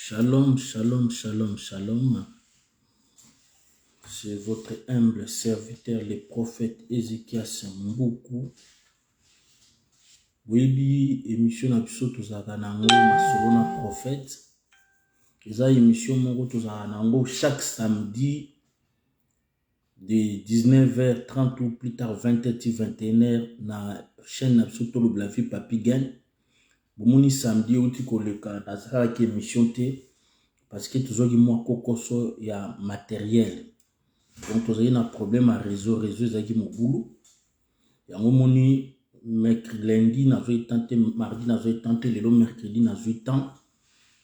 Shalom, shalom, shalom, shalom. C'est votre humble serviteur, le prophète Ézéchias Mboukou. Oui, émission na biso tozaka nango masolo na prophète. Eza émission moko tozaka nango chaque samedi de 19h30 ou plus tard 20h21h na chaîne na biso Tolo Blavi Papi Gagne. Bomoni samedi outi koleka nazaka ki émission te parce que tozoki mwa kokoso ya matériel. Donc tozaki na problème à réseau ezaki mobulu. Yango moni lundi nazoyi tenter, mardi nazoyi tenter, lelo mercredi nazoyi temps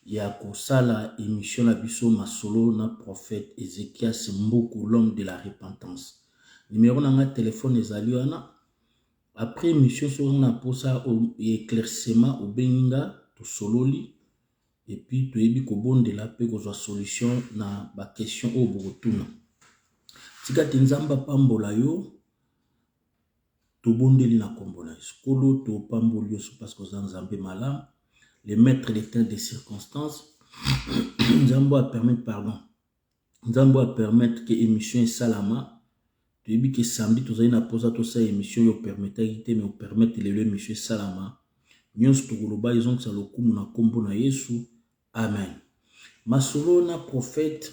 ya kosala émission na biso masolo na prophète Ézéchias Mboukou, l'homme de la repentance. Numéro na nga téléphone ezali wana. Après émission sur na posa éclaircissement au benga to sololi et puis to yebi ko bondela pe ko zo solution na ba question au botuna. Tika tenzamba pambola yo to bondeli na kombola skolo to pamboli yo parce que nzambe malam les maîtres des temps des circonstances nzambo a permettre que émission salama. Tu dis que samedi, tu as une pause à ça émission, yo permettait mais permettre le émission salama. Nyons to goloba ils ont ça le coup na kombo na Yesu. Amen. Masolo na prophète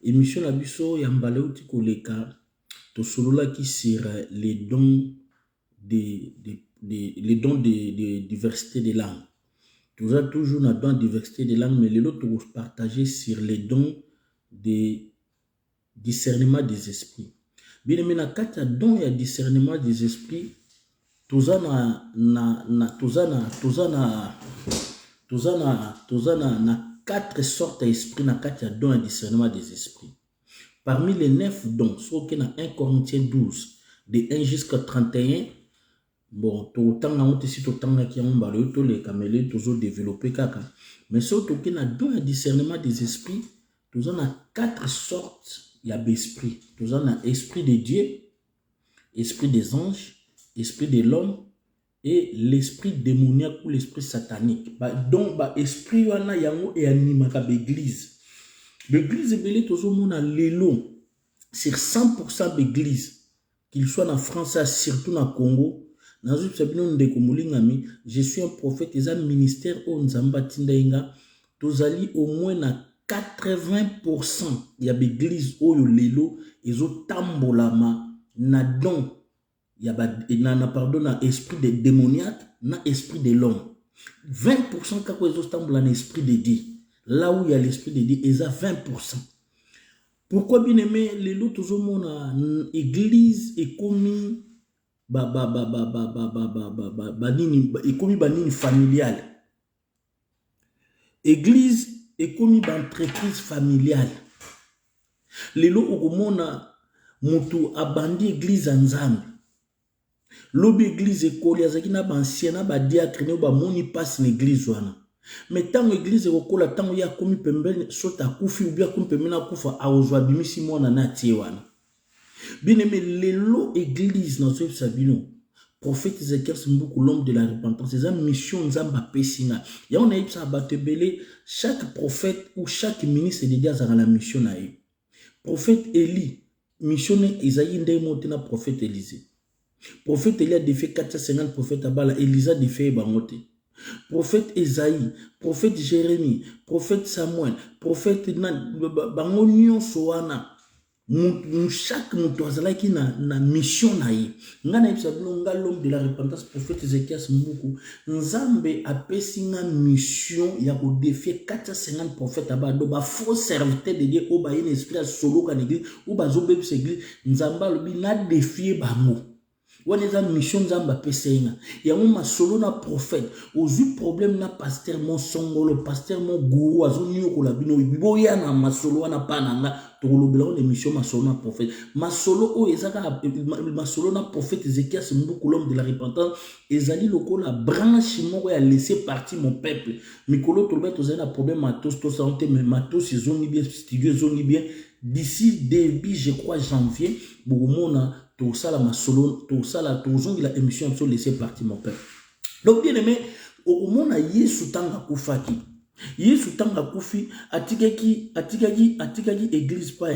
émission na biso ya mbale uti koleka to solo la qui sur les dons de diversité des langues. Tu as toujours na don diversité des langues mais les autres partager sur les dons de discernement des esprits. Bien mais na kata don ya discernement des esprits tozana quatre sortes d'esprits na kata don ya discernement des esprits. Parmi les 9 dons, soit qu'il y a 1 Corinthiens 12 de 1 jusqu'à 31. Bon, autant na honte si autant na ki on balo to les camélés toujours développer kaka. Mais surtout qu'il y a don ya discernement des esprits, tozana 4 sortes. Il y a l'esprit. Nous avons l'esprit de Dieu, l'esprit des anges, l'esprit de l'homme et l'esprit démoniaque ou l'esprit satanique. Donc, l'esprit wana yango et animaka l'église. L'église est belée toujours mon l'élo. Sur 100% d'église, qu'il soit en France, surtout en Congo, je suis un prophète, et un ministère au Nzamba Tindainga, tozali au moins na 80% ya l'église oyo lelo ezo tambolama na don ya na esprit de démoniaque na esprit de l'homme. 20% kako ezo tambola na esprit de Dieu. Là où il y a l'esprit de Dieu, eza 20%. Pourquoi bien aimé lelo tozo mona église ekomi banini familiale. Église et comme une entreprise familiale. Lelo okomona mutu abandi église nzambe. Lobi église ekoli azaki na bancien na ba diacre ne ba moni passe l'église wana. Mais tant église ekokola tant ya komi pembeni sota kufi ou bien komi pembeni akufa aozwa bimisi mwana na tie wana. Bien aimé lelo église na so sabino. Prophète Ézéchias Mboukou, l'homme de la repentance, c'est une mission Nzamba Pessina. Il y a une chaque prophète ou chaque ministre de Dieu a la mission. Prophète Élie, missionnaire Isaïe Ndémote na prophète Élisée. Prophète Élie a défait 450 prophètes à Bala, Élisa a défait Bamote. Prophète Esaïe, prophète Jérémie, prophète Samuel, prophète Bangonion Soana. Chaque moutouazala qui na mission naïe. Ngana ibsablonga l'homme de la repentance prophète Ézéchias Mboukou. Nzambe a pesi nga mission ya ko défier 450 prophètes abado ba faux serviteur de Dieu ou ba une esprit à solo kan église ou ba zobe bis église nzamba lobi na défier bango. Wana eza mission nzamba pesi nga. Ya ma solo na prophète ozu problème na pasteur mon songolo pasteur mon gourou azonyo ko la bino biboya na masolo wana pananga. Tolobela l'émission masolo na prophète masolo o ezaka masolo na prophète Ézéchias Mboukou l'homme de la repentance ezali lokola branche moko ya laisser partir mon peuple mikolo tolobela tozali na problème matos to santé mais matos ezongi bien studio ezongi bien d'ici début je crois janvier bokomona tosala masolo tosala tozongi la émission sur laisser partir mon peuple. Donc bien aimé okomona Yesu tanga kufaki Yesu tanga kufi atikaki église pa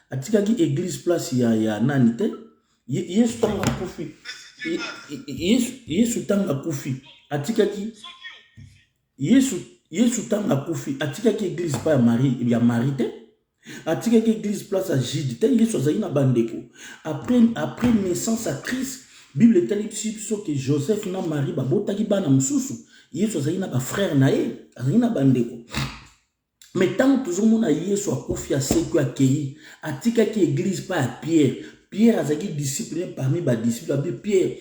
atikaki église place ya nani te. Yesu tanga kufi Yesu tanga kufi atikaki Yesu tanga kufi atikaki église pa ya Marie te. Atikaki église place à Jude te. Yesu azali na bandeko après naissance à Christ. Bible est telle que Joseph na Marie babotaki bana mususu. Yesu azali na ba frère na ye, azali na bandeko. Mais tant que toujours mon Yesu akufi aseku akei, atikaki église pa à Pierre. Pierre azali disciple parmi ba disciples. Pierre,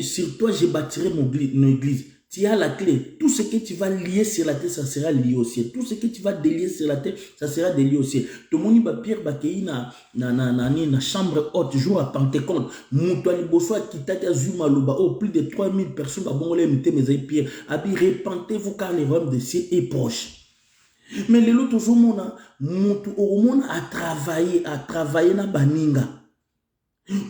sur toi je bâtirai mon église. Tu as la clé. Tout ce que tu vas lier sur la terre, ça sera lié au ciel. Tout ce que tu vas délier sur la terre, ça sera délié au ciel. Tout le monde Pierre bakei na chambre haute jour à Pentecôte. Moutouali bosoa kitaki azuma loba. Oh, plus de 3000 personnes babongole mite mes Pierre. Abi repentez-vous car le royaume des cieux est proche. Mais les autres toujours moutou a travaillé na baninga.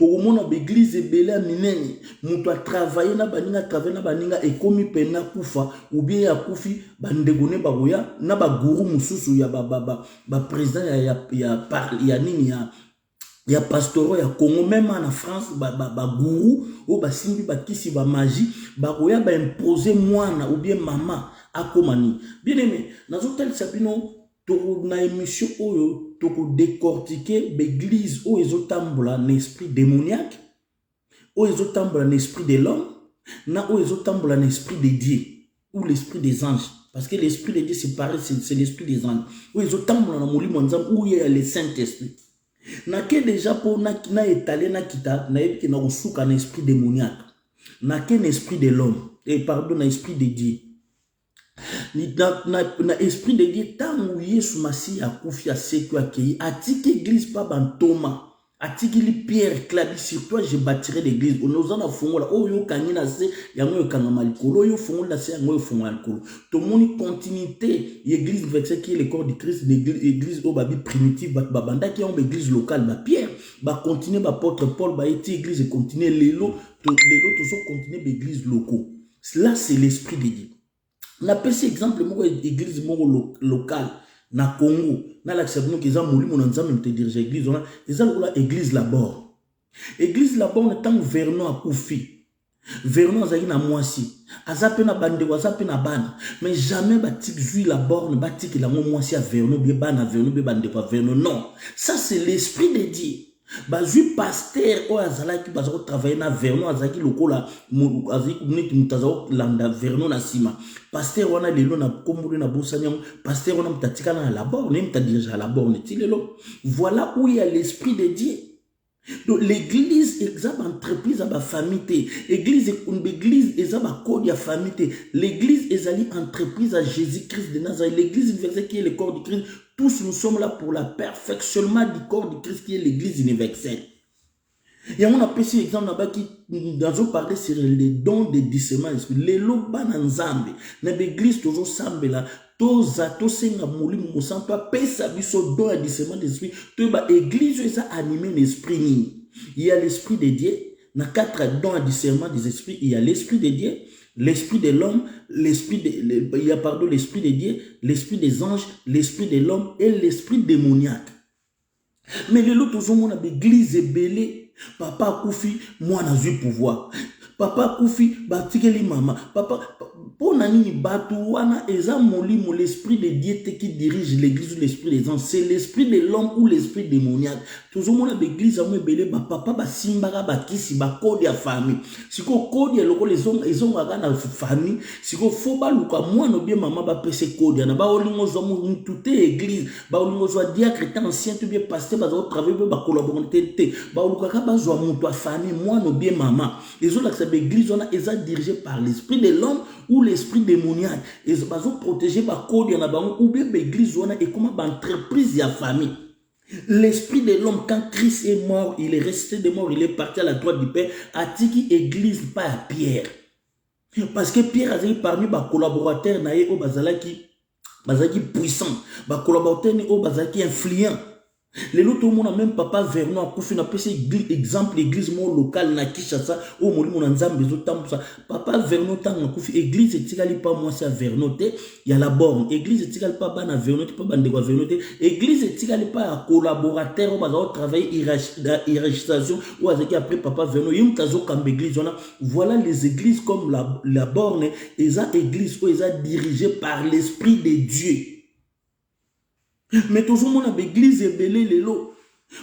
Au moment où l'église est belle à minene, mutu a travaillé na baninga et comme pena kufa ou bien ya kufi bandegone bagoya na ba guru mususu ya ba président ya nini ya pastoro ya Congo même en France ba guru ou ba simbi ba kisi ba magie bagoya ba imposer mwana ou bien mama akomani. Bien aimé, nazo tel sapino na émission oyo toko décortiquer l'église où ils ont un esprit démoniaque, où ils ont un esprit de l'homme, na où ils ont un esprit de Dieu ou l'esprit des anges, parce que l'esprit de Dieu c'est pareil, c'est l'esprit des anges. Où ils ont un où il y a le Saint-Esprit. Na que déjà pour na étalé na kita na yebiki na usuka un esprit démoniaque, na que un esprit de l'homme et pardon un esprit de Dieu. Na esprit de Dieu tant Yesu Masi a confié à ce que accueilli atiki église pas bantoma atiki li Pierre clabi sur toi je bâtirai l'église nous en a fongola oh yo kanina se yango yo kangama likolo yo fongola se yango yo fongola likolo to moni continuité l'église verset qui est le corps de Christ l'église au babi primitive babanda qui est église locale ba Pierre ba continuer ba apôtre Paul ba été église et continuer lelo toujours continuer l'église locaux. Là c'est l'esprit de Dieu. Na pesi exemple moko église moko locale na Congo na l'acception que za molimo na nzambe mte dirige église ona eza lokola église Labor. Église Labor na tango Vernon akufi. Vernon azaki na mwasi. Azape na bandeko azape na bana. Mais jamais batik zui Labor ne batik la mwasi a Vernon bien bana Vernon bien bandeko a Vernon. Non, ça c'est l'esprit de Dieu. Bazui pasteur o azalaki bazako travailler na Vernon azaki lokola azaki neti mutazao landa Vernon na sima pasteur wana lelo na kombulu na bosanya pasteur wana mutatika na Labor ne mutadirige à Labor ne tilelo. Voilà où il y a l'esprit de Dieu. Donc l'église exemple entreprise à ba famille, église est ba code ya famille, l'église est entreprise à Jésus-Christ de Nazareth, l'église universelle qui est le corps de Christ. Tous nous sommes là pour la perfectionnement du corps de Christ qui est l'église universelle. Et on a pris cet exemple là-bas qui nous ont parlé sur les dons de discernement d'esprit. Les lots bananzambe, dans l'église toujours semble là. Toza senga muli musanto pesa biso don à discernement d'esprit to ba église ça animé l'esprit. Il y a l'esprit de Dieu, na 4 dons à discernement des esprits, il y a l'esprit de Dieu, l'esprit de l'homme, l'esprit de Dieu, l'esprit des anges, l'esprit de l'homme et l'esprit démoniaque. Mais les autres toujours mon église est belée, papa koufi moi na eu pouvoir. Papa koufi batikeli mama, papa pour nani batu wana eza molimo l'esprit de Dieu qui dirige l'église ou l'esprit des anges, c'est l'esprit de l'homme ou l'esprit démoniaque. Toujours mon église amu belé ba papa ba simbara ba kisi ba code ya famille. Siko code ya loko les ont na famille, siko fo ba luka moi no bien mama ba pese code na ba olingo zo mu toute église, ba olingo zo diacre ancien tout bien pasteur ba zo travailler ba collaborer ba luka ka ba zo mu to famille moi no bien mama. Ils ont l'église on est dirigée par l'esprit de l'homme ou l'esprit démoniaque. Ils sont protégés par code ou bien l'église on est comme entreprise ya famille. L'esprit de l'homme quand Christ est mort, il est resté de mort, il est parti à la droite du Père, a dit église pas à Pierre. Parce que Pierre a dit parmi les collaborateurs naé au bazalaki puissant, les collaborateurs au bazalaki influent. Les lots, tout le monde a même papa Vernon a confié, on a passé exemple l'église locale na Kinshasa au Molimo Nanzambe ça. Papa Vernon tang a confié église et tigali pas moi c'est à Vernon il y a la borne église et tigali pas ban à Vernon pas ban de Vernon église et tigali pas à collaborateur au bazar travailler hiérarchisation ou avec après papa Vernon yum tazo comme église voilà les églises comme la borne et ça église où ils sont dirigées par l'esprit de Dieu. Mais toujours mon église est belé lelo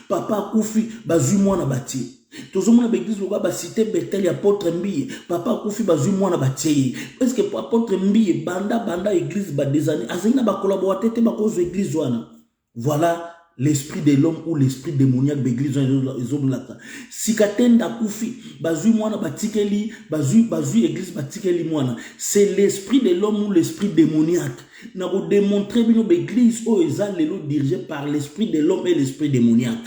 papa Koufi bazu mwana bati toujours mon église loka ba cité Bethel apôtre Mbiye papa Koufi bazu mwana bati parce que apôtre Mbiye banda église ba des années azina ba collaborateur te ba cause église wana voilà l'esprit de l'homme ou l'esprit démoniaque de l'église là si katenda Koufi bazu mwana batikeli bazu église batikeli mwana c'est l'esprit de l'homme ou l'esprit démoniaque. Nous avons démontré que l'église est dirigée par l'esprit de l'homme et l'esprit démoniaque.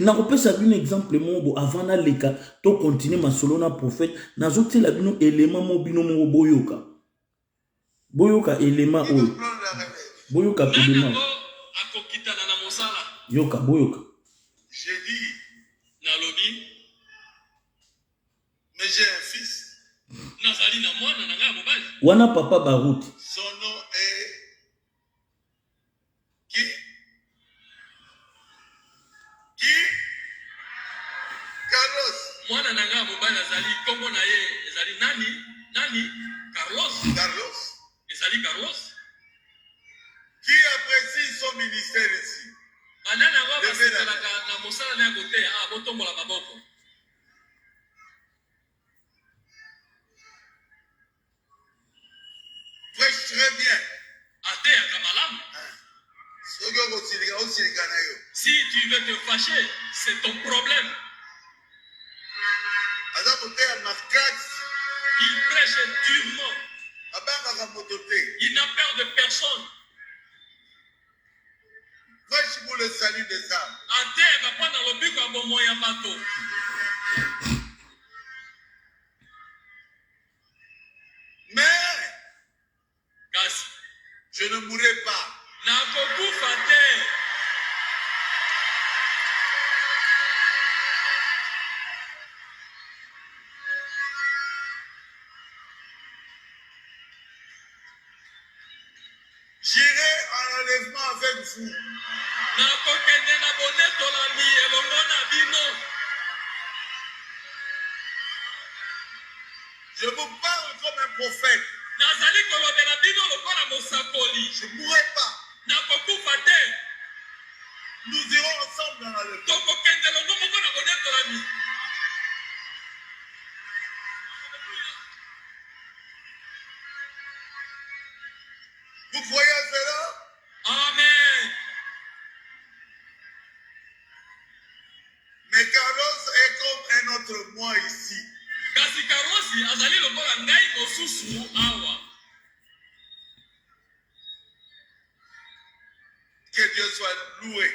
Nous avons fait un exemple avant de continuer ma solo na prophète. Nous avons fait un élément mobino boyoka. Boyoka élément o. Boyoka élément. Yoka boyoka. J'ai dit Nalobi, mais j'ai un fils. Wana papa Barout. Son nom est qui? Carlos. Mwana nanga mobali azali kombo na ye ezali nani? Carlos. Ezali Carlos. Qui apprécie son ministère ici? Banana wa basala na mosala na côté botombola maboko. Prêche très bien. Si tu veux te fâcher, c'est ton problème. Il prêche durement. Il n'a peur de personne. Prêche pour le salut des âmes. Mais je ne mourrai pas. J'irai en enlèvement avec vous. Je vous parle comme un prophète. Je ne mourrai pas. Nous irons ensemble dans l'enlèvement. Vous croyez à cela? Amen. Mais Carlos est comme un autre moi ici. Que Dieu soit loué.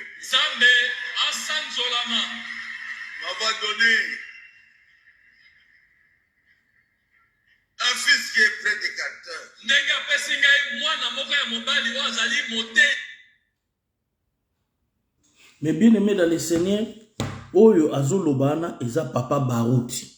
M'avoir donné un fils qui est prédicateur. Mais bien aimé dans le Seigneur, Oyo Azolobana eza papa Barouti.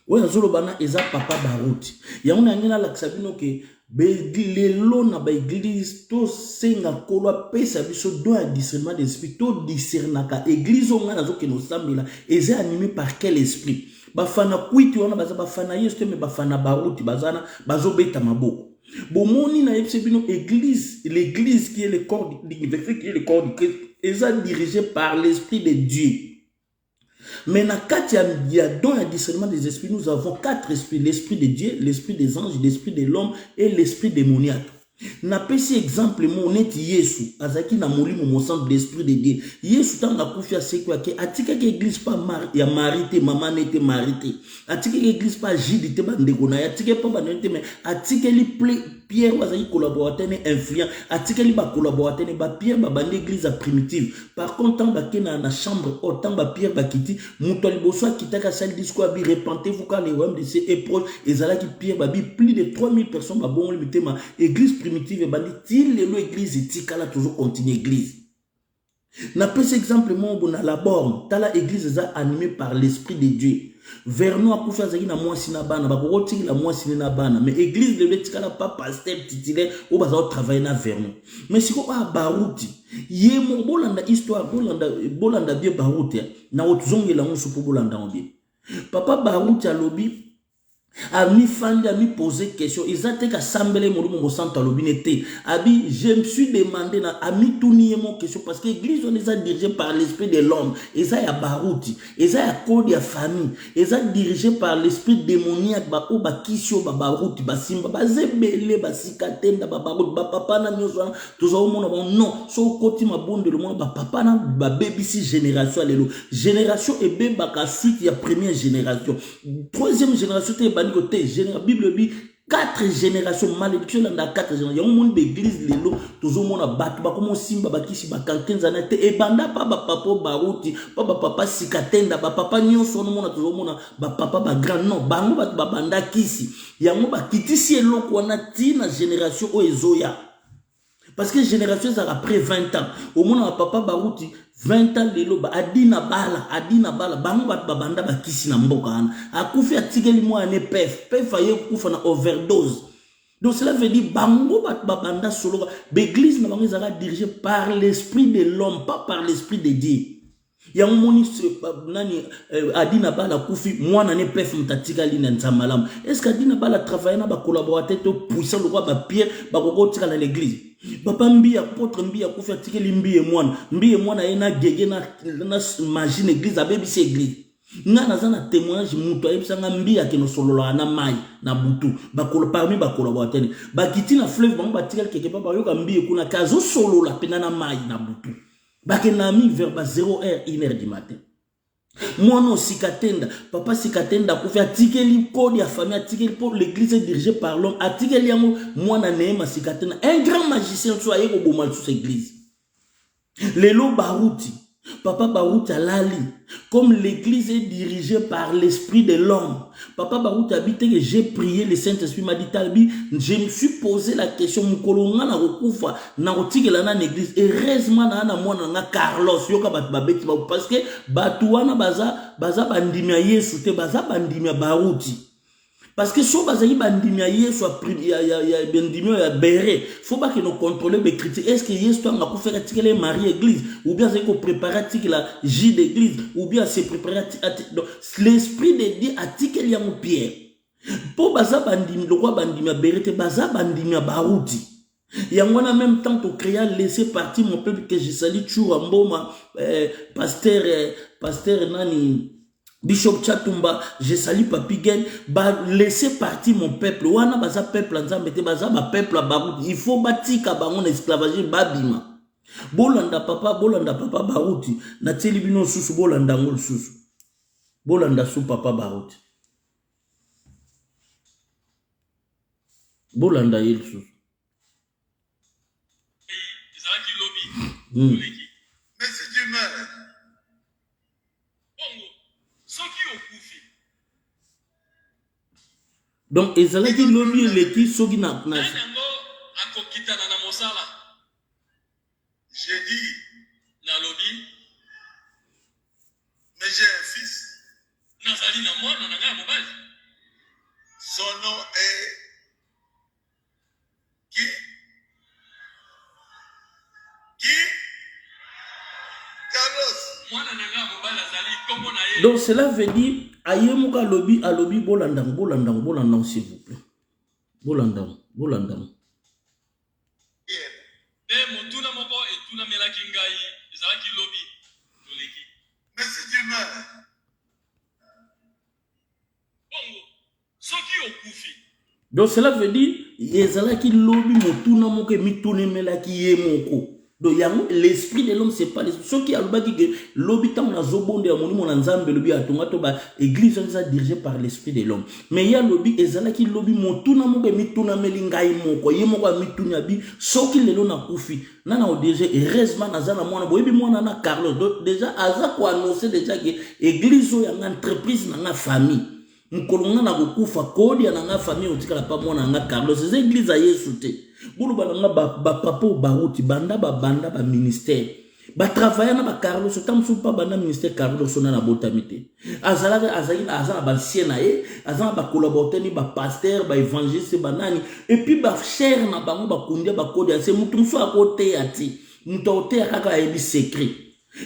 Oyo Azolobana eza papa Barouti. Yauna ngena laksabino ke lelo na ba église to senga kolwa pesa biso do ya discernement d'esprit to discernaka église onga nazo ke no sambela eza animé par quel esprit? Bafana kuiti wana baza bafana yesu me bafana Barouti bazana bazobeta maboko. Bomoni na yebse bino église, l'église qui est le corps de Christ est dirigée par l'esprit de Dieu. Mais dans il y a dans le discernement des esprits, nous avons 4 esprits: l'esprit de Dieu, l'esprit des anges, l'esprit de l'homme et l'esprit démoniaque. Na pesi exemple mon neti Yesu azaki na molimo mo centre de l'esprit de Dieu. Yesu tanga kufia seko yake atika ke église pas ya marité maman nete marité. Atika ke église pas jidi te bandeko na atika pas bandete mais atika li Pierre wazaki collaborateur ne influent atika li ba collaborateur ne ba Pierre ba bande église primitive. Par contre tant ba kena na chambre autant ba Pierre ba kiti muto liboso akitaka sal discours bi repentez-vous car les royaumes de ces épreuves ezalaki Pierre ba bi plus de 3000 personnes ba bon limité ma église primitive et bandit il l'église et tikala toujours continue église. Na pese exemple mon bon à la borne, tala église est animée par l'esprit de Dieu. Vernon a koufa zaki na mwasi na bana, bakoko tiki la mwasi na bana, mais église de l'étika la pas pasteur titulaire ou baza travailler na Vernon. Mais si ko ba barouti, yé mo bolanda histoire bolanda bien barouti na otuzonge la musu po bolanda bien. Papa barouti a lobby ami fandi ami poser question exacte ka sambele morumo mo santa lobinete abi je me suis demandé na ami tournier mon question parce que l'église on est dirigée par l'esprit de l'homme et ça ya barouti et ça ya code ya famille et ça dirigé par l'esprit démoniaque ba o ba kisio ba barouti ba simba ba zebele ba sikatenda ba barouti ba papa na nyozo tozo mona bon non so koti mabonde le monde ba papa na ba baby si génération lelo génération et beba ka suite ya première génération troisième génération te côté Bible dit 4 générations malédiction dans 4 générations. Il y a un monde d'église lelo toujours mon battu ba comme simba ba kisi ba 15 années et banda pa ba papa barouti pa ba papa sikatenda ba papa nyonso no mona toujours mona ba papa ba grand non bango ba banda kisi yango ba kitisi eloko wana tina génération o ezoya parce que génération ça après 20 ans au mona papa barouti 20 ans lelo ba adina bala bango ba banda ba kisi na mboka ana akufi atikeli mo ane pef aye kufa na overdose. Donc cela veut dire bango ba banda solo l'église na bango sera dirigée par l'esprit de l'homme pas par l'esprit de Dieu. Ya moni nani adina bala kufi mwana ne pef mtatika lina nzamalam. Est-ce que adina bala travailler na ba collaborateur to puissant le roi ba Pierre ba koko tika na l'église. Papa mbia apôtre mbia kufi atikeli mbie mwana ena gege na magie église abebi si église. Nga zana témoignage muto ayebisanga mbia ke no solola na mai na butu parmi ba collaborateur ba kiti na fleuve bango batikeli keke papa yoka mbie kuna kazo solola pena na mai na butu. Bakenami vers 0h 1h du matin. Moi non sikatenda, papa sikatenda koufi atikeli code ya famille atikeli pour l'église dirigée par l'homme atikeli yango moi na neema sikatenda un grand magicien soit yeko bomal sous église. Lelo barouti, papa barouti alali comme l'église est dirigée par l'esprit de l'homme. Papa barouti habite que j'ai prié le Saint-Esprit m'a dit talbi, je me suis posé la question mukolonga na kokufa na otikela na l'église heureusement na mwana na Carlos yoka babeti parce que batuana baza bandimia Yesu te baza bandimia barouti. Parce que si on bazali bandimia Yesu ya bandimia ya béré, faut pas que nous contrôler les critiques. Est-ce que Yesu a pu faire tirer Marie église ou bien c'est qu'on prépare la J d'église ou bien c'est préparer l'esprit de Dieu a tirer liamu Pierre. Pour baza bandimia le roi bandimia béré te baza bandimia barouti. Et en même temps pour créer laisser partir mon peuple que je salue Chou Mboma pasteur nani Bishop Chatumba, je salue Papi Gen, ba laisser partir mon peuple. Wana baza peuple nzambe te baza ba peuple barouti. Il faut batika bangon esclavage babima. Bolanda papa barouti. Na teli bino susu bolanda ngol susu. Bolanda su papa barouti. Bolanda il susu. Mais si tu meurs, donc ezalaki lobi leki soki na j'ai dit mais j'ai un fils. Son nom est qui? Carlos. Donc cela veut dire ayemuka alobi bolandang s'il vous plaît. Bolandang. Mais si tu meurs, donc cela veut dire ezalaki lobi motuna moko mitunemelaki ye moko. Donc l'esprit de l'homme c'est pas l'esprit. Ce qui a le que lobi tam na zobonde ya monimo na nzambe lobi atonga to ba église est dirigée par l'esprit de l'homme. Mais il y a lobi ezalaki lobi motuna moko mituna melingai moko ye moko mitunya bi soki lelo na kufi nana o déjà heureusement nazana mwana boyebi mwana na Carlos. Donc déjà aza ko annoncer déjà que église ya entreprise na famille mkolonga na kokufa kodi ya na famille otikala pa mwana na Carlos ces églises ya Yesu te. Bulu balanga ba papa barouti banda ba ministère ba travailler na ba Carlos tam sou pas bana ministère Carlos na na botamité azala ba ancien na ye azala ba collaborateur ni ba pasteur ba évangéliste banani et puis ba cher na bango ba kundia ba code c'est mutu so à côté ati mutu côté kaka e secret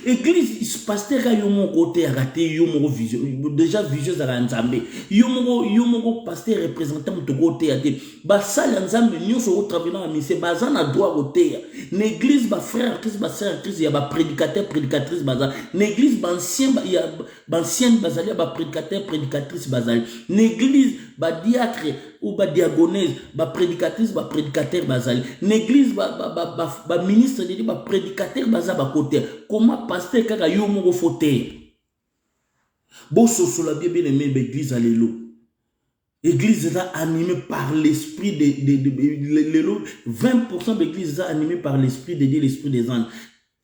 église pasteur ka yo mon côté raté yo mon vision déjà vision za nzambe yo mon pasteur représentant mutu côté ati ba sala nzambe nyonso au travail na mise bazana droit côté l'église ba frère Christ ba sœur Christ ya ba prédicateur prédicatrice bazal l'église ba ancien bazali ba prédicateur prédicatrice bazal l'église ba diacre ou ba diagonese ba prédicatrice ba prédicateur bazali l'église ba ministre de ba prédicateur bazal ba côté comment pasteur kaka yo mo faute bo soso la bien aimé l'église alléluia. L'église est animée par l'esprit de 20% de l'église est animée par l'esprit de Dieu, l'esprit des anges.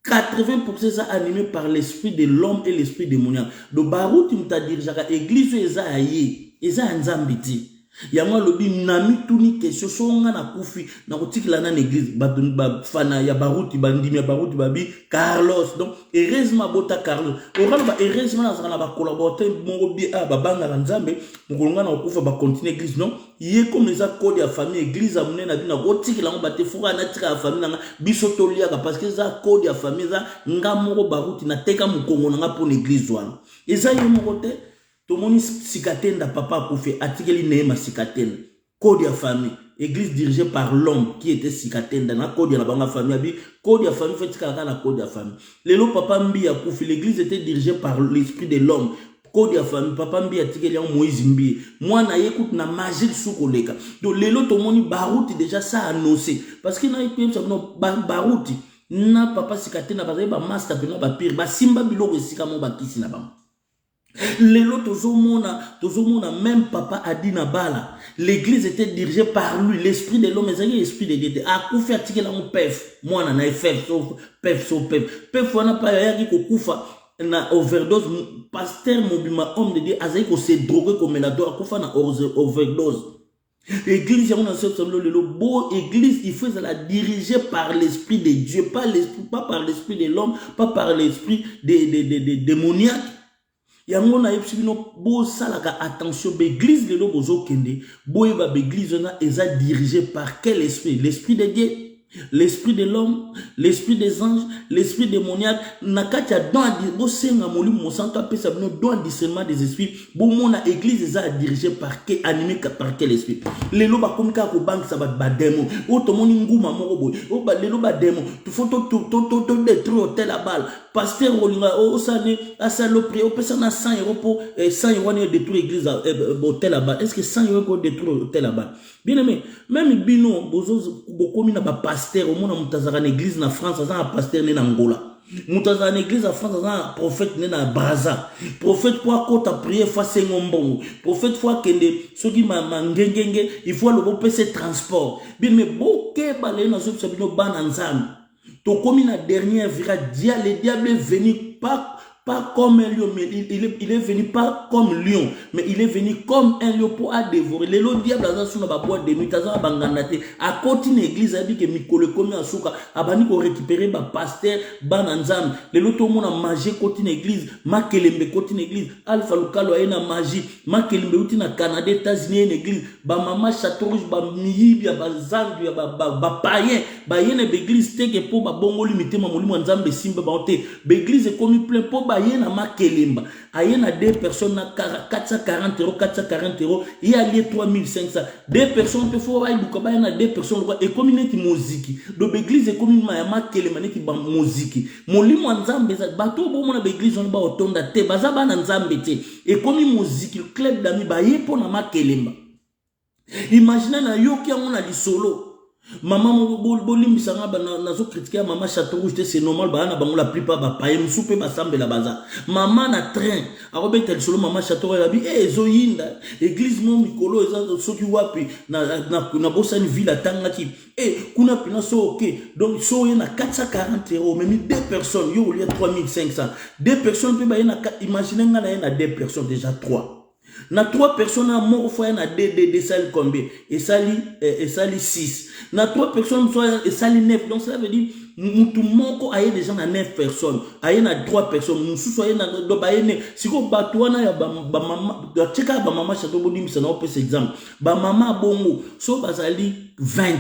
80% est animé par l'esprit de l'homme et l'esprit démoniaque. Donc, Barout, il m'a dit, l'église est aïe, est nzambiti. Yama lobi nami tuni question so nga na kufi na kotikila na l'église ba fana ya Barouti bandimi ya Barouti babi Carlos donc heureusement bota Carlos oral ba heureusement na ba collaborateur mongo bi ba banga na nzambe mukolonga na kufa ba continuer église non yé comme ça code ya famille église amune na bina kotikila ngo bate fuka na tika famille na biso tolia parce que ça code ya famille ça nga mongo Barouti na teka mukongo na pour l'église wana eza yo mongo te tout le monde sikatenda papa pour faire article neema sikatenda code ya famille église dirigée par l'homme qui était sikatenda na code ya la banga famille abi code ya famille fait kaka na code ya famille lelo papa mbi ya kufi l'église était dirigée par l'esprit de l'homme code ya famille papa mbi article ya Moïse mbi moi na écoute na magie sous koleka donc lelo tout le monde Barouti déjà ça annoncé parce que na écoute ça no Barouti na papa sikatenda ba master pena ba pire ba simba biloko sika mo ba kisi na ba Lelo tozomona même papa Adina Bala l'église était dirigée par lui l'esprit de l'homme et l'esprit de Dieu a kufa article la mon pef moi na pef on a pas yaki ko kufa na overdose pasteur mobima homme de Dieu azai ko se droguer comme la doit kufa na overdose l'église on a ce le beau église il faut la diriger par l'esprit de Dieu pas par l'esprit de l'homme pas par l'esprit des démoniaques. Yango na yepsibino bo salaka attention l'église de l'obozo kende boye ba l'église na eza dirigée par quel esprit l'esprit de Dieu l'esprit de l'homme l'esprit des anges l'esprit démoniaque nakatia dans bo senga moli mo santo pesa bino dans discernement des esprits bo mona église eza dirigée par quel animé par quel esprit lelo ba komika ko bank sa ba démon o to moni nguma moko boy o ba lelo ba démon tu faut to détruire hôtel la balle pasteur Rolinga o sane asalo pri o pesa na 100 € pour 100 € ne détruire église hôtel là-bas est-ce que 100 € ko détruire hôtel là-bas bien aimé même bino bozo bokomi na ba pasteur au monde mutazaka na église na France za pasteur ne na Angola mutazaka na église na France za prophète ne na Brazza prophète pour kota prier face ngombongo prophète fois kende soki mangengenge il faut le pese transport bien mais boké balé na so bino bana nzambe to komi na dernière virage le diable est venu pas comme un lion, mais il est venu pas comme lion, mais il est venu comme un lion pour dévorer. Le diable a sur la boîte de nuit, à côté de l'église, a dit que Mikole comme un souka, a bani pour récupérer ba pasteur, bananzam. Le lot tout le monde a magé côté l'église, makelembe côté l'église, Alpha Lucalo a une magie, makelembe outi na Canada, États-Unis l'église, ba mama Château-Rouge, ba Mihibia, ba Zambia, ba païen, ba yene l'église teke pour ba bongo limité ma moli manzambe simba ba ote, l'église est comme plein pour ba yena makelemba, ayena 2 personnes na 440 €, 440 €, il y a lié 3500, 2 personnes peut faut ay duka ba yena 2 personnes et comme neti muziki, do l'église est comme ma makelemba neti ba muziki, moli manzambe za bato bo mona l'église on ba otonda te baza ba na nzambe te, et comme muziki club d'amis ba yepo na makelemba. Imaginez na yo ki on a di solo. Maman bolimbisa nga nazo critiquer maman Château-Rouge c'est normal ba na bango la plupart ba paye msupe ba sambe la baza. Maman na train arobeta solo maman Château-Rouge la bi zoyinda église mon mikolo eza soki wapi na bosani ville tanga ki kuna pina so OK donc so yena 440 €, même 2 personnes yo il y a 3500, 2 personnes pe ba yena imaginez nga na 2 personnes déjà 3. Na 3 personnes à mort fois na D sali combien? Et sali 6. Na 3 personnes soit et sali 9. Donc ça veut dire mutu moko aye déjà na 9 personnes. Aye na 3 personnes. Musu soit na do bayene. Siko batwana ya ba mama cheka ba mama chateau boni misana op exemple. Ba mama bongo so bazali 20.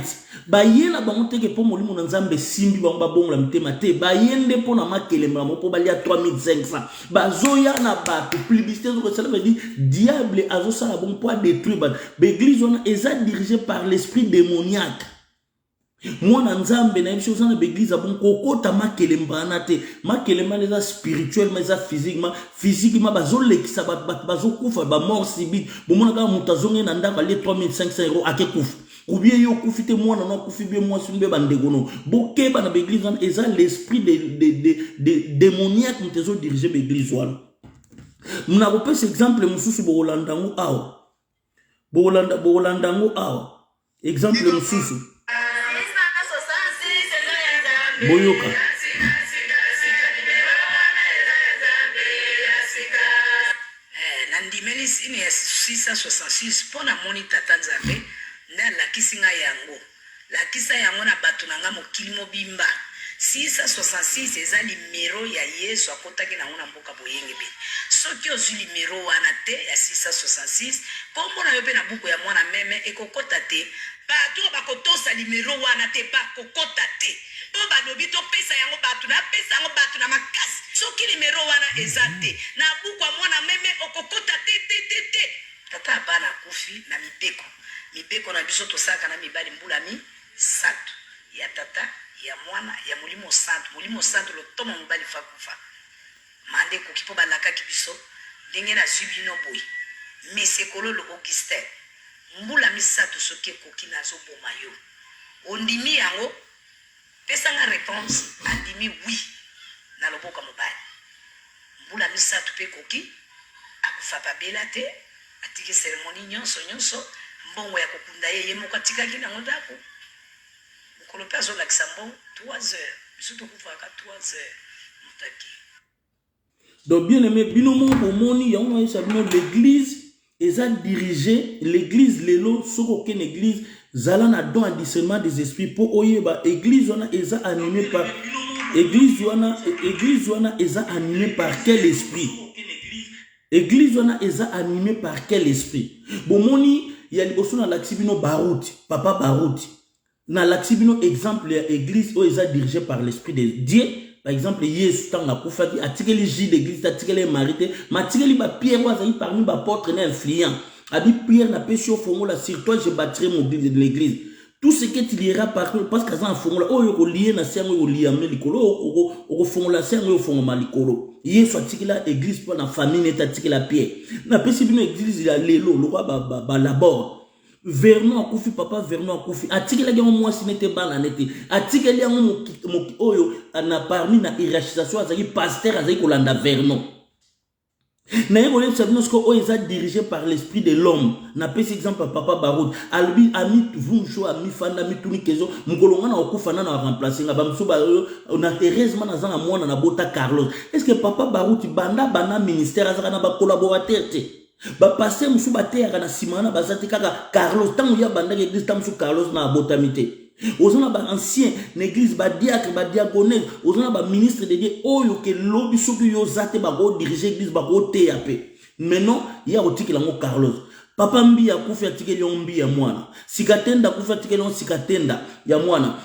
Ba yena ba monteke po molimo na nzambe simbi ba bongo la mtema te. Ba yende po na makelemba mo po balia 3500. Ba zoya na ba publicité so ça veut dire diable azo sala bon pour détruire l'église on est dirigée par l'esprit démoniaque. Moi na nzambe na yebisho sana l'église bon kokota makelemba na te makelemba les spirituellement les physiquement bazo lekisa bazo kufa ba mort subite bon mona ka mutazonge na ndaka les 3500 € akekufa ou bien yo kufite moi na kufi bien moi sunbe bandegono boke ba na l'église on est l'esprit de démoniaque mtezo diriger l'église wana. Muna kopé cet exemple mususu bolandango awa. Bolandango awa. Exemple mususu. Boyoka. Nandimeli sini 666 pona moni tata nzambe na lakisinga yango. Lakisa yango na batu nanga mokili mobimba. 666 eza numéro ya Yesu akotaki na ngona mboka boyenge be. Soki ozu numéro wana te ya 666 kombo na yo pe na buku ya mwana meme ekokota te. Bato bakotosa numéro wana te ba kokota te. Po balobi to pesa yango batu na pesa yango batu na makasi. Soki numéro wana eza te na buku ya mwana meme okokota te. Tata bana kufi na mibeko. Mibeko na biso tosaka na mibali mbulami satu ya tata ya mwana ya mulimo santo lo tomo mbali fakufa mande ko kipo balaka kibiso ndenge na zubino boy mesekolo lo Augustin mbula misatu soke koki nazo boma yo ondimi yango pesa nga réponse andimi oui na loboka mobali mbula misatu pe koki akufa pabela te atike cérémonie nyonso mbongo ya kokunda ye moko atikaki nango ndako. Donc bien aimé, binomo bomoni yango sabino l'église eza dirigée l'église lelo soko ken église zala na don à discernement des esprits pour oyeba église wana eza animée par église wana eza animée par quel esprit? Église wana eza animée par quel esprit? Bomoni ya liboso na laksibino baruti papa baruti na laksibino exemple ya église o eza dirigée par l'esprit de Dieu. Par exemple Yesu tanga kufaki atikeli J d'église atikeli marité matikeli ba Pierre wazali parmi ba apôtres na influents abi Pierre na pesio fongola sur toi je bâtirai mon église de l'église. Tout ce que tu liras parce que ça fongola o yo lié na sango yo liamé likolo o fongola sango yo fongola likolo. Yesu atikela église pour na famille neta atikela Pierre na pesibino église ya lelo lokwa ba labor Vernon akufi papa Vernon akufi atikela yango mwasi nete bana nete atikela yango moki oyo na parmi na hiérarchisation azaki pasteur azaki kolanda Vernon na yebo le sabino sko o eza dirigé par l'esprit de l'homme na pesi exemple papa Baroud albi ami vunjo ami fanda mituni kezo mkolonga na okufa na remplacer nga bamso ba na heureusement na zanga mwana na bota Carlos. Est-ce que papa Baroud bana ministère azaka na ba collaborateur te ba passer musu bateya na simana bazati kaka Carlos tangu ya banda église tamusu Carlos na botamité ozona ba ancien l'église ba diacre ba diaconesse ozona ba ministre de Dieu oyo ke lobi soki yo zate ba go diriger église ba go teya pe maintenant ya otikela ngo Carlos papa mbi ya kufi atikeli mbi ya mwana sikatenda kufi atikeli sikatenda ya mwana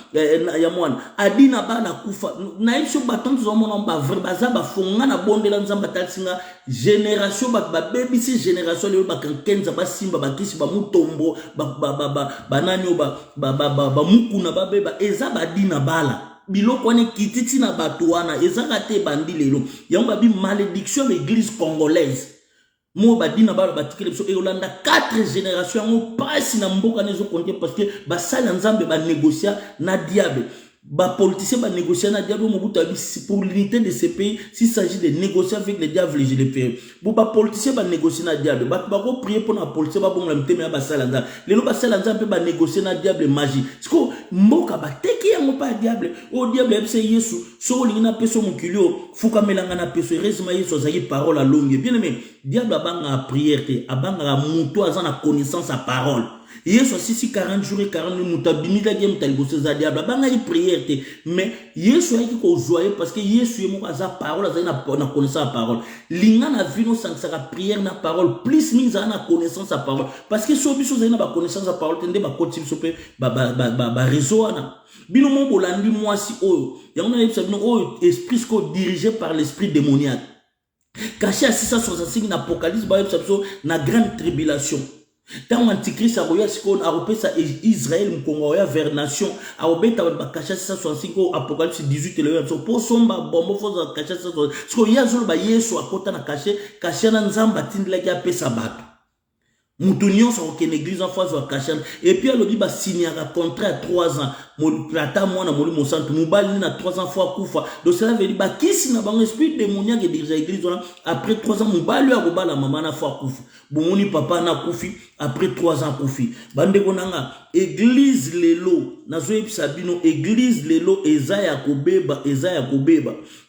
adina bana kufa na iso batantu zo mona ba vrai baza ba fonga na bondela nzamba tasinga génération ba baby si génération le ba kankenza ba simba ba kisi ba mutombo ba nani ba mukuna ba beba eza badina bala biloko wane kititi na bato wana eza kate bandi lelo yango bi malédiction de l'église congolaise. Mo badina bala batikele biso e Holanda 4 générations yango pasi na mboka nezo compter parce que ba sala nzambe ba négocier na diable ba politicien ba négocier na diable Mobutu abi pour l'unité de ce pays s'il s'agit de négocier avec le diable je le fais ba politicien ba négocier na diable ba ko prier pour na politicien ba bonga mteme ba sala nzambe lelo ba sala nzambe ba négocier na diable magie siko mboka bateki yango pa diable o diable epse Yesu so lingina peso mukilio fuka melanga na peso resima Yesu azaki parole à longue bien aimé diable abanga prière te abanga muto azana connaissance à parole Yesu asisi 40 jours et 40 nuits mutabimida game taliboso za diable abanga yi prière te mais Yesu ayaki ko joyer parce que Yesu yemo aza parole azana na connaissance à parole linga na vino sansaka prière na parole plus mingi na connaissance à parole parce que so biso zana ba connaissance à parole tende ba koti biso pe ba réseau ana bino mo bolandi mwasi oyo yango na yebisa bino oyo esprit ko dirigé par l'esprit démoniaque caché à 665 na apocalypse ba yebisa biso na grande tribulation. Tant antichrist a roya sikon a repesa Israël mkongo ya vers nation a obeta ba kacha 665 apocalypse 18 le so po somba bombo foza kacha 665 siko ya zolo ba Yesu akota na kache na nzamba tindila ki apesa bato mutu nyonso okene église en face wa kacha et puis alobi ba signer un contrat à 3 ans mo plata mwana moli mo santu mobali na 3 ans fois kufa donc cela veut dire ba kisi na bango esprit démoniaque dirige église après 3 ans mobali a robala mama na fois kufa bomoni papa na kufi après 3 ans kufi bande konanga église lelo nazo yebisa bino église lelo eza ya kobeba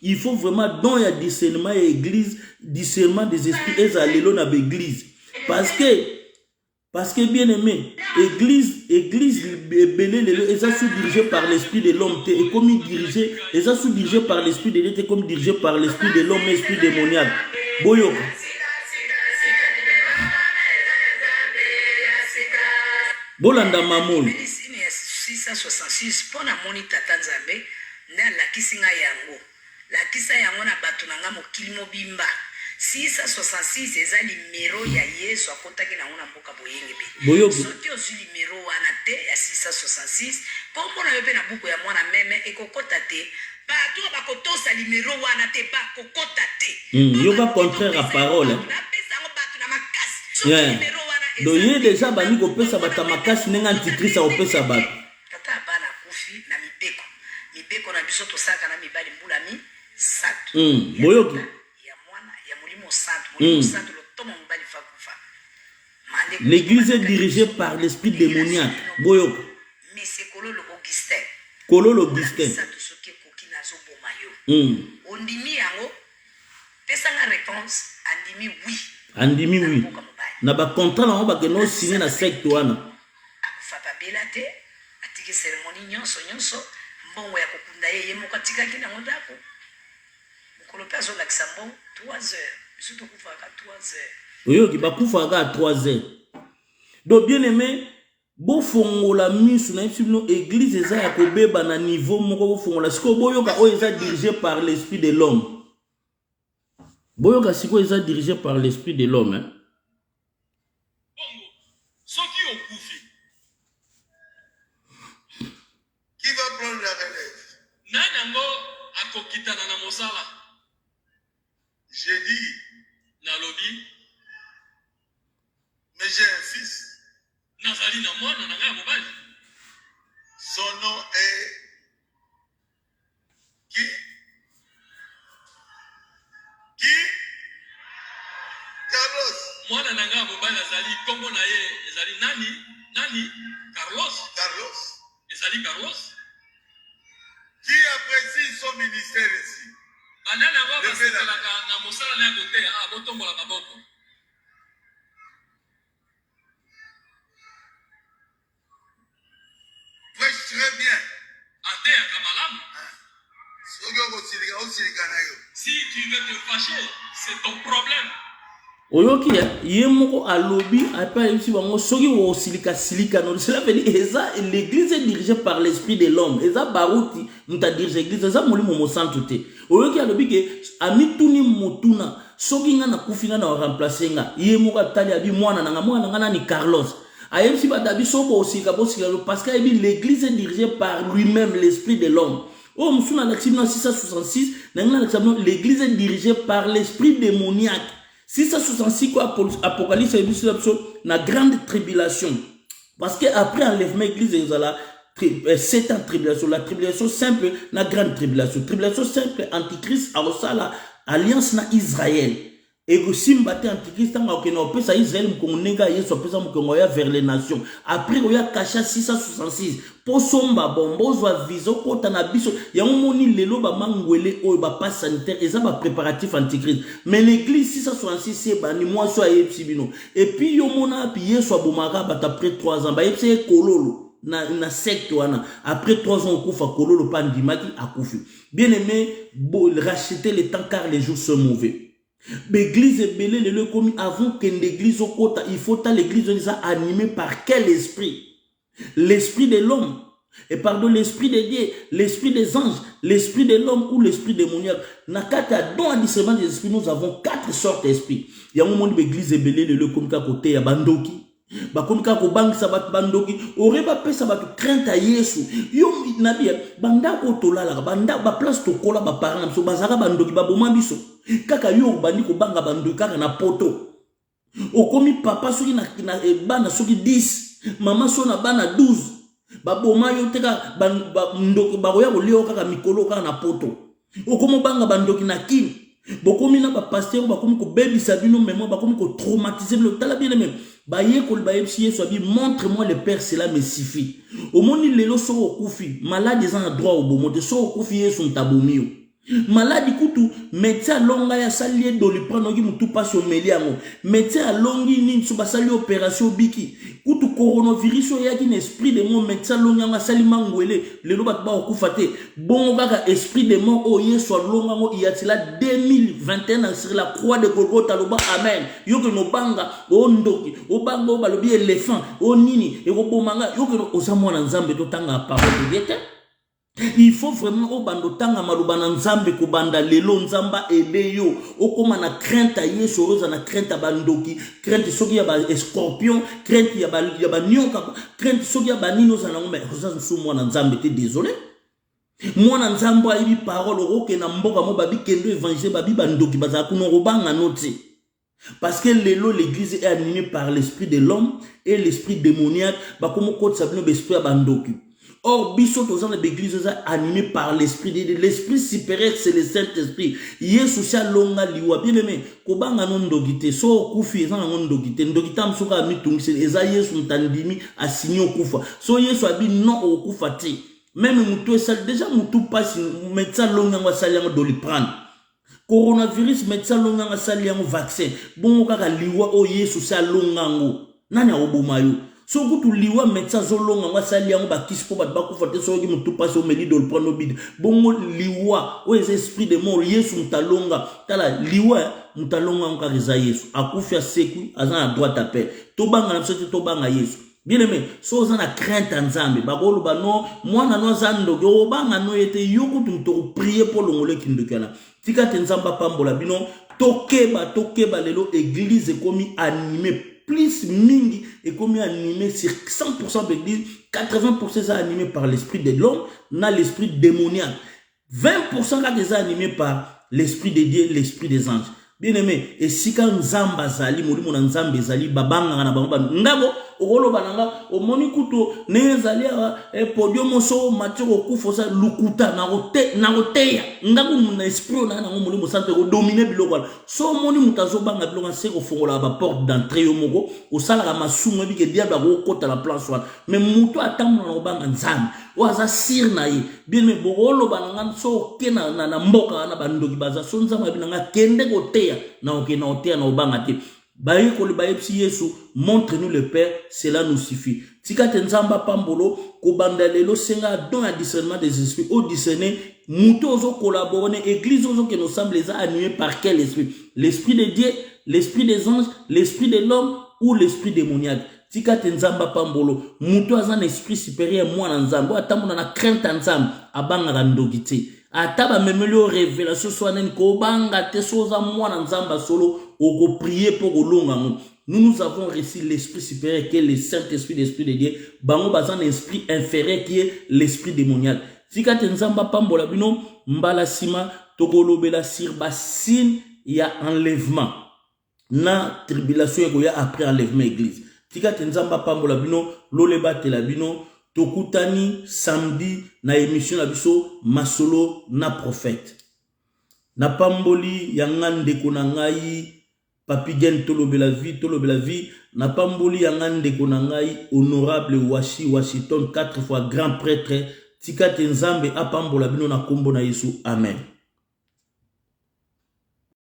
il faut vraiment don ya discernement ya église discernement des esprits eza lelo na l'église parce que bien aimé église belé lelo eza sous dirigé par l'esprit de l'homme et comme dirigé eza sous dirigé par l'esprit de l'homme comme dirigé par l'esprit de l'homme esprit démoniaque boyo bolanda mamolo 666 pona moni tata nzambe nda lakisinga yango lakisa yango na bato nanga mokili mobimba 666 eza numéro ya Yesu akotaki nango na mboka boyenge be soki ozwi numéro wana te ya 666 kombo na yo pe na buku ya mwana meme ekokota te bato bakotosa numéro wana te bakokota te yoka contraire à parole napesa ngo bato na makasi soki numéro wana donc ye déjà bani kopesa bato makasi nenga antichrist akopesa bato tata bana kufi na mibeko na biso tosaka na mibali mbula mi satu boyoki l'église est dirigée par l'esprit démoniaque. Boyok. Mais c'est Kololo Augustin. Kololo Augustin. Ondimi yango. Pesanga réponse. Andimi oui. Andimi oui. Na ba contrat na ba keno signer na secte wana. Akufa pa belate. Atiki cérémonie nyonso. Mbongo ya kokunda ye moko tikaki na ngondako. Mukolo peso la kisambo 3 heures. Oui, qui va pouvoir à 3 heures. Donc, bien aimé, bon fongola misu na église eza ya kobeba na niveau moko fongola siko boyoka o eza dirigé par l'esprit de l'homme. Boyoka siko eza dirigé par l'esprit de l'homme. Hein? Qui va prendre la relève? Nanango akokitana na mosala. J'ai dit, Nalobi, mais j'ai un fils. Nazali na mwana na nga mobali. Son nom est qui? Carlos. Mwana na nga mobali azali kombo na ye ezali nani? Carlos. Ezali Carlos. Qui apprécie son ministère ici? Banana wa basekalaka na mosala na gote botombola maboko. Prêche très bien. Ate ya kamalamu. Si tu veux te fâcher, c'est ton problème. Oyoki ye moko alobi apa yisi bango soki wo silika non cela veut dire eza l'église est dirigée par l'esprit de l'homme eza baruti muta dirige l'église eza molimo mo santé oyoki alobi ke amituni motuna soki nga na kufina na remplacer nga ye moko atali abi mwana nga nani Carlos ayebisi badabi sobo osika parce que l'église est dirigée par lui-même l'esprit de l'homme. Oh musuna na 666 l'église est dirigée par l'esprit démoniaque. 666 quoi apocalypse na grande tribulation parce que après enlèvement église ezala 7 ans tribulation la tribulation simple na grande tribulation simple antichrist a la alliance na Israël Et que Simba te antichrist, tant qu'on a opé Israël, qu'on nega Yesu opé ça qu'on a vers les nations. Après on a caché 666. Pour somba bombo soit viso kota na biso. Ya on moni lelo ba mangwele o ba passe sanitaire et ça ba préparatif antichrist. Mais l'église 666 c'est ba ni moi soit yepsibino. Et puis yo mona puis Yesu abomaka ba après 3 ans ba yepse kololo. Na secte wana après 3 ans au kufa kololo pandimaki akufi. Bien aimé, racheter le temps car les jours sont mauvais. L'église est belée, le commis avant qu'une église au côté, il faut que l'église soit animée par quel esprit? L'esprit de l'homme. Et pardon, l'esprit de Dieu, l'esprit des anges, l'esprit de l'homme ou l'esprit démoniaque. Dans le discernement des esprits, nous avons 4 sortes d'esprits. Il y a un moment où l'église est belée, le commis à côté, il y a bandoki. Bakomika ko bang sabat bandoki ore ba pesa ba crainte à Yesu yo nabi banda ko tolala banda ba place to kola ba parents so bazaka bandoki ba boma biso kaka yo bandi ko banga bandoki kaka na poto okomi papa soki na bana soki 10 mama so na bana 12 ba boma yo teka bandoki ba koya ko leo kaka mikolo kaka na poto okomo banga bandoki na kini bokomi na ba pasteur bakomi ko baby sabino mémoire bakomi ko traumatiser le tala bien même ba yekol ba yepsi Yesu abi montre-moi le Père, cela me suffit. Au moni lelo so okufi malade ils ont droit au bomote so okufi Yesu ntabomio malade kutu médecin longa ya salie do li prendre ngi mutu passe au meliango médecin longi ni so ba sali opération biki kutu coronavirus yo yaki na esprit de mon médecin longa nga sali mangwele lelo bat ba okufa te bon kaka esprit de mon o Yesu longa ngo yatila 2021 sur la croix de Golgotha loba amen yo que no banga o ndoki o banga o balobi éléphant o nini e ko bomanga yo que o zamona nzambe to tanga parole de Dieu. Il faut vraiment au bandotanga malubana nzambe ko banda lelo nzamba ebeyo okoma na crainte à Yesu roza na crainte à bandoki crainte soki ya ba scorpion crainte ya ba nyoka crainte soki ya ba nino za na ngombe roza nsu mwana nzambe te désolé mwana nzambo ayibi parole oke na mboka mo babi kendo évangile babi bandoki baza kuno robanga noti parce que l'église est animée par l'esprit de l'homme et l'esprit démoniaque ba komo kote sabino l'esprit ya bandoki. Or, bisot aux gens de l'église animé par l'esprit de Dieu. L'esprit supérieur, c'est le Saint-Esprit. Yesu sia longa liwa. Bien aimé, kobanga non dogite. So kufi eza non dogite. Ndogite amsoka mitungi. Eza Yesu ntandimi asigno kufa. So Yesu abi non au kufa ti. Même mutu esal déjà mutu passe médecin longa wa saliango doliprane. Coronavirus médecin longa wa saliango vaccin. Bon kaka liwa o Yesu sia longa ngo. Nani obomayo? So kutu liwa médecin zolonga nga sali yango ba kispo ba kufa so ki mutu passe au meli do le prendre bide bongo liwa o esprit de mort Yesu mutalonga tala liwa mutalonga nga reza Yesu akufia seku azana droit à paix to banga na sote to banga Yesu bien aimé so zana crainte nzambe ba kolo ba no mwana no zando go banga no ete yoko to prier pour longole kindukana tika tenzamba pambola bino tokeba lelo église komi animée plus mingi et comme animé sur 100% de l'église, 80% animé par l'esprit de l'homme, n'a l'esprit démoniaque. 20% là animé par l'esprit de Dieu, l'esprit des anges. Bien aimé, et si quand Nzamba zali, molimo na Nzambe zali, babanga na bamba, ngabo, okolo bananga, o moni kuto, ne zali a podium so matiro kufosa lukuta na roteya, ngabo na esprit na molimo santé o dominer biloko. So moni mutazo banga biloko se ko fongola ba porte d'entrée yo moko, o sala ka masumu bi ke diable ko kota la place wana. Mais muto atamu na banga Nzambe. Oaza sir na ye. Bien mais bokolo bananga so kena na mboka na bandoki baza so Nzamba binanga kende ko na oke na otea na obanga te baye ko le baye psi Yesu montre-nous le Père, cela nous suffit. Tika tenzamba pambolo ko bandalelo senga don à discernement des esprits au discerner muto ozo collaborer église ozo que nous semble les animés par quel esprit? L'esprit de Dieu, l'esprit des anges, l'esprit de l'homme ou l'esprit démoniaque. Tika tenzamba pambolo muto azan esprit supérieur mwana nzambo atamuna na crainte nzambo abanga randogite ataba memelo révélation soanen ko banga te soza mwana nzamba solo oko prier pour olonga. Nous avons reçu l'esprit supérieur qui est le Saint-Esprit, l'esprit de Dieu. Bango bazan esprit inférieur qui est l'esprit démoniaque. Tika tenzamba pambola bino mbala sima tokolobela sir basin ya enlèvement na tribulation ko ya après enlèvement église. Tika tenzamba pambola bino loleba tela bino tokutani samedi na émission na biso masolo na prophète na pamboli ya ngande ko na ngai Papi Gen tolobela vie, na pamboli yangande konangai, honorable Washington, 4 fois grand prêtre, tika te nzambe apambola bino na kombo na Yesu, amen.